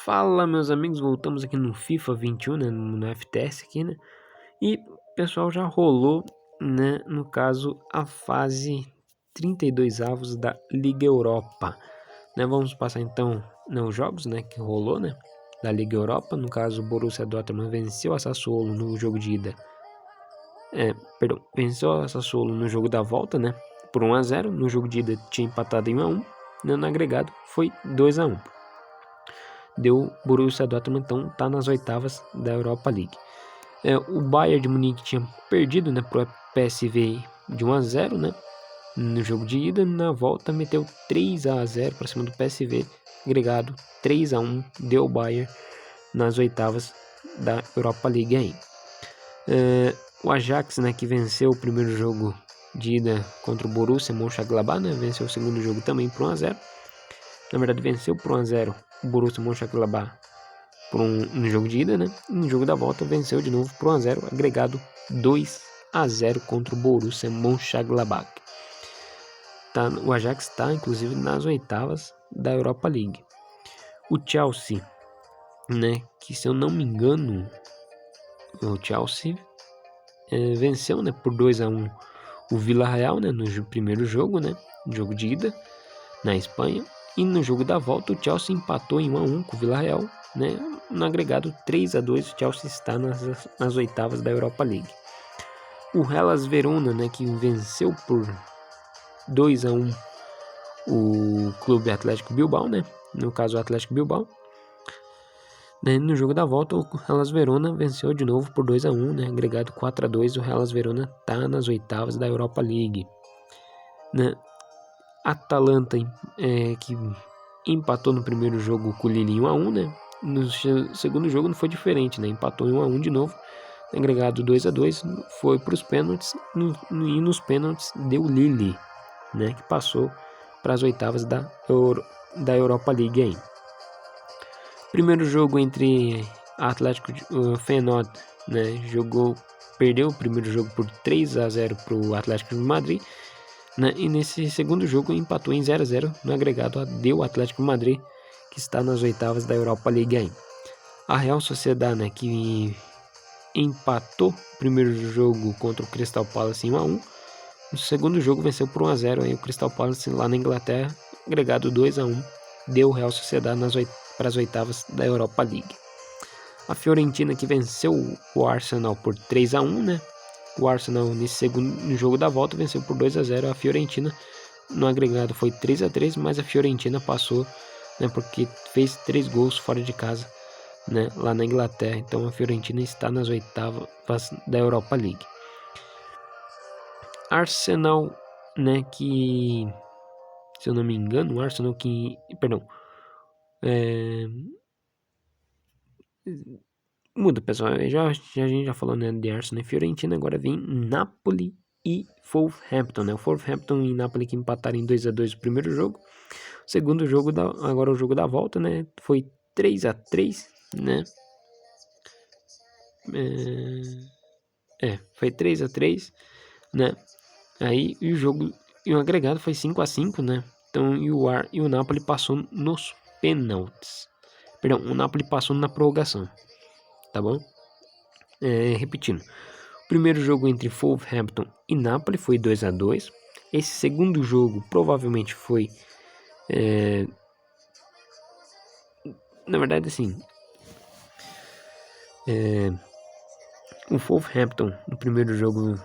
Fala, meus amigos, voltamos aqui no FIFA 21, né, no FTS aqui, né, e pessoal, já rolou, né, no caso, a fase 32 avos da Liga Europa, né, vamos passar então, né, os jogos, né, que rolou, né, da Liga Europa. No caso, o Borussia Dortmund venceu a Sassuolo no jogo de ida, venceu a Sassuolo no jogo da volta, né, por 1-0, no jogo de ida tinha empatado em 1-1, né, no agregado foi 2-1. Deu Borussia Dortmund, então tá nas oitavas da Europa League. O Bayern de Munique tinha perdido, né, pro PSV de 1-0, né, no jogo de ida. Na volta meteu 3-0 para cima do PSV, agregado 3-1, deu o Bayern nas oitavas da Europa League aí. O Ajax, né, que venceu o primeiro jogo de ida contra o Borussia Mönchengladbach, né, venceu o segundo jogo também por 1-0. Na verdade, venceu por 1-0 o Borussia Mönchengladbach no jogo de ida, né? E no jogo da volta venceu de novo por 1-0, agregado 2-0 contra o Borussia Mönchengladbach. O Ajax está, inclusive, nas oitavas da Europa League. O Chelsea, né? Que, se eu não me engano, o Chelsea venceu, né? Por 2-1 o Villarreal, né? No primeiro jogo, né? No jogo de ida na Espanha. E no jogo da volta o Chelsea empatou em 1-1 com o Villarreal, né? No agregado 3-2, o Chelsea está nas oitavas da Europa League. O Hellas Verona, né, que venceu por 2-1 o Clube Atlético Bilbao, né? No caso, o Atlético Bilbao. Né? No jogo da volta, o Hellas Verona venceu de novo por 2-1, né? Agregado 4-2, o Hellas Verona está nas oitavas da Europa League. Né? Atalanta, que empatou no primeiro jogo com o Lille em 1-1, né? No segundo jogo não foi diferente, né? Empatou em 1-1 de novo, agregado 2-2, foi para os pênaltis, e nos pênaltis deu o Lille, né? Que passou para as oitavas da Europa League aí. Primeiro jogo entre Atlético Feyenoord, né? Perdeu o primeiro jogo por 3-0 para o Atlético de Madrid. Né? E nesse segundo jogo empatou em 0-0 no agregado, deu o Atlético de Madrid, que está nas oitavas da Europa League aí. A Real Sociedad, né, que empatou o primeiro jogo contra o Crystal Palace em 1-1. No segundo jogo venceu por 1-0 aí o Crystal Palace lá na Inglaterra, agregado 2-1, deu o Real Sociedad para as oitavas da Europa League. A Fiorentina, que venceu o Arsenal por 3-1, né? O Arsenal, no jogo da volta, venceu por 2-0 a Fiorentina. No agregado foi 3-3, mas a Fiorentina passou, né, porque fez 3 gols fora de casa, né, lá na Inglaterra. Então a Fiorentina está nas oitavas da Europa League. Arsenal, né, que, se eu não me engano, o Arsenal que... Perdão. Muda, pessoal. A gente já falou, né, de Arsenal e Fiorentina. Agora vem Napoli e Wolverhampton, né? O Wolverhampton e Napoli que empataram em 2-2 o primeiro jogo. O segundo jogo, agora o jogo da volta, né? Foi 3-3, né? Foi 3-3, né? Aí e o jogo, e o agregado foi 5-5, né? Então, e o Napoli passou nos pênaltis. Perdão, o Napoli passou na prorrogação, tá bom? Repetindo. O primeiro jogo entre Wolverhampton e Napoli foi 2-2. Esse segundo jogo provavelmente foi... na verdade, assim... o Wolverhampton, no primeiro jogo,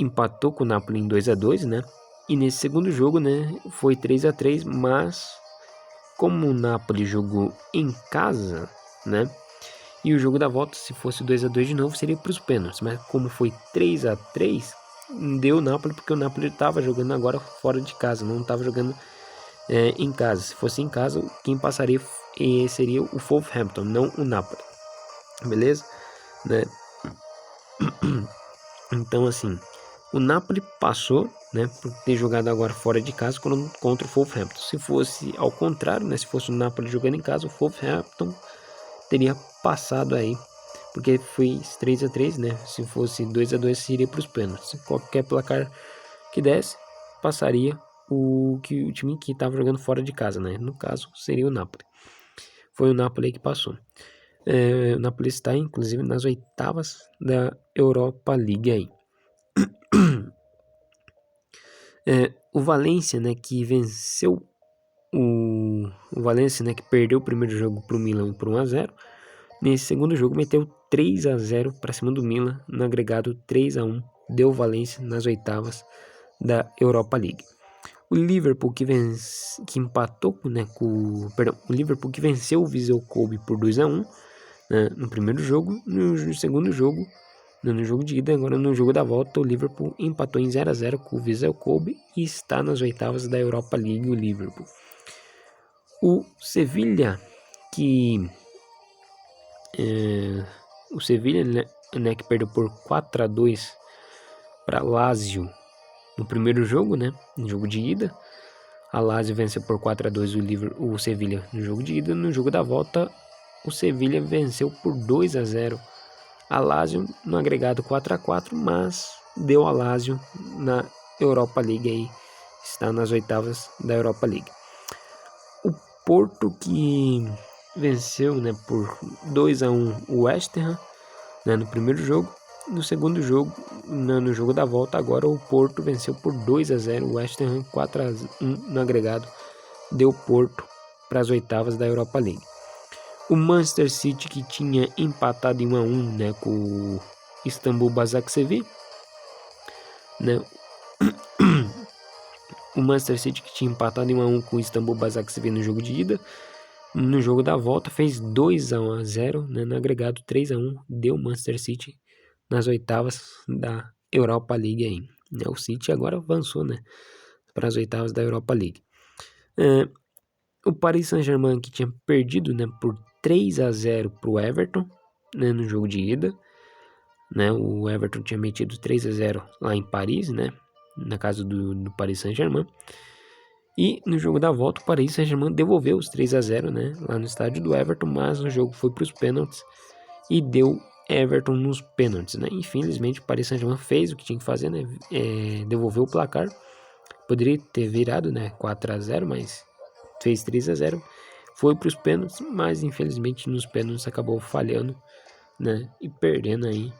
empatou com o Napoli em 2-2, né? E nesse segundo jogo, né, foi 3-3, mas como o Napoli jogou em casa, né? E o jogo da volta, se fosse 2-2 de novo, seria para os pênaltis. Mas como foi 3-3, deu o Napoli, porque o Napoli estava jogando agora fora de casa, não estava jogando em casa. Se fosse em casa, quem passaria seria o Wolverhampton, não o Napoli. Beleza? Né? Então, assim, o Napoli passou, né, por ter jogado agora fora de casa contra o Wolverhampton. Se fosse ao contrário, né, se fosse o Napoli jogando em casa, o Wolverhampton teria passado aí, porque foi 3-3, né? Se fosse 2-2 seria para os pênaltis. Qualquer placar que desse, passaria o time que estava jogando fora de casa, né? No caso, seria o Napoli. foi o Napoli que passou. O Napoli está, inclusive, nas oitavas da Europa League aí. O Valência, né, que venceu o Valência, né, que perdeu o primeiro jogo para o Milan por 1-0. Nesse segundo jogo meteu 3-0 para cima do Milan, no agregado 3-1, deu Valência nas oitavas da Europa League. O Liverpool que empatou, né, o Liverpool que venceu o Vissel Kobe por 2-1, né, no primeiro jogo. No segundo jogo, no jogo de ida, agora no jogo da volta, o Liverpool empatou em 0-0 com o Vissel Kobe e está nas oitavas da Europa League, o Liverpool. O Sevilla, que né, que perdeu por 4-2 para Lazio no primeiro jogo, né, no jogo de ida. A Lazio venceu por 4-2 o Sevilla no jogo de ida. No jogo da volta, o Sevilla venceu por 2-0 a Lazio no agregado 4-4, mas deu a Lazio na Europa League aí, está nas oitavas da Europa League. O Porto que venceu, né, por 2-1 o West Ham, né, no primeiro jogo. No segundo jogo, no jogo da volta, agora o Porto venceu por 2-0 o West Ham, 4-1 no agregado, deu Porto para as oitavas da Europa League. O Manchester City, que tinha empatado em 1-1, né, com o Istanbul Basaksehir, né, o Manchester City, que tinha empatado em 1-1 com o Istanbul Basaksehir no jogo de ida, no jogo da volta fez 2-0, né, no agregado 3-1, deu Manchester City nas oitavas da Europa League aí. O City agora avançou, né, para as oitavas da Europa League. O Paris Saint-Germain, que tinha perdido, né, por 3-0 para o Everton, né, no jogo de ida, né, o Everton tinha metido 3-0 lá em Paris, né, na casa do Paris Saint-Germain. E no jogo da volta, o Paris Saint-Germain devolveu os 3-0, né, lá no estádio do Everton, mas o jogo foi para os pênaltis e deu Everton nos pênaltis, né. Infelizmente, o Paris Saint-Germain fez o que tinha que fazer, né, devolveu o placar. Poderia ter virado, né, 4-0, mas fez 3-0. Foi para os pênaltis, mas infelizmente nos pênaltis acabou falhando, né, e perdendo aí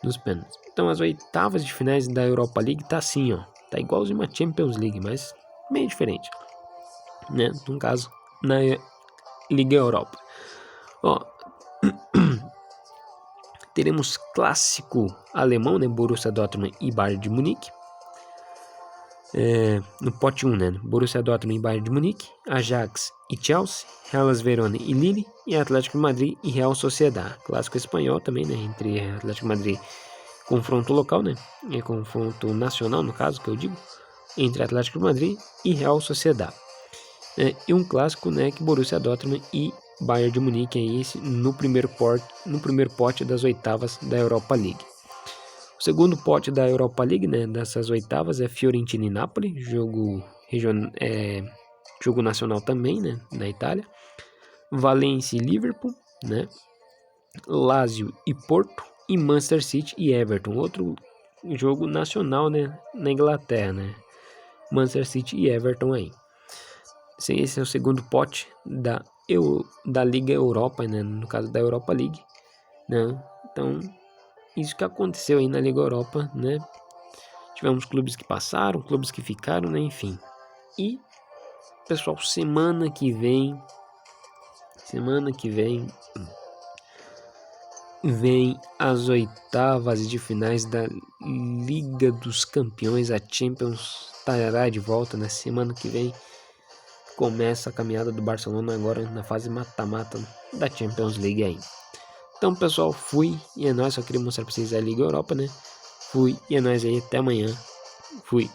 nos pênaltis. Então as oitavas de finais da Europa League tá assim, ó, tá igualzinho uma Champions League, mas meio diferente, né, no caso na Liga Europa. Ó, teremos clássico alemão, né, Borussia Dortmund e Bayern de Munique. No pote 1, né, Borussia Dortmund e Bayern de Munique, Ajax e Chelsea, Hellas Verona e Lille, e Atlético de Madrid e Real Sociedad. Clássico espanhol também, né, entre Atlético de Madrid, confronto local, né, confronto nacional no caso que eu digo, entre Atlético de Madrid e Real Sociedad. E um clássico, né, que Borussia Dortmund e Bayern de Munique é esse no primeiro pote das oitavas da Europa League. O segundo pote da Europa League, né, dessas oitavas, é Fiorentina e Napoli, jogo nacional também, né, na Itália. Valência e Liverpool, né, Lazio e Porto, e Manchester City e Everton, outro jogo nacional, né, na Inglaterra, né, Manchester City e Everton aí. Esse é o segundo pote da Liga Europa, né, no caso da Europa League, né. Então isso que aconteceu aí na Liga Europa, né? Tivemos clubes que passaram, clubes que ficaram, né? Enfim. E, pessoal, semana que vem vem as oitavas de finais da Liga dos Campeões. A Champions estará de volta, né? Semana que vem começa a caminhada do Barcelona agora na fase mata-mata da Champions League aí. Então, pessoal, fui e é nóis. Só queria mostrar pra vocês a Liga Europa, né? Fui e é nóis aí. Até amanhã. Fui.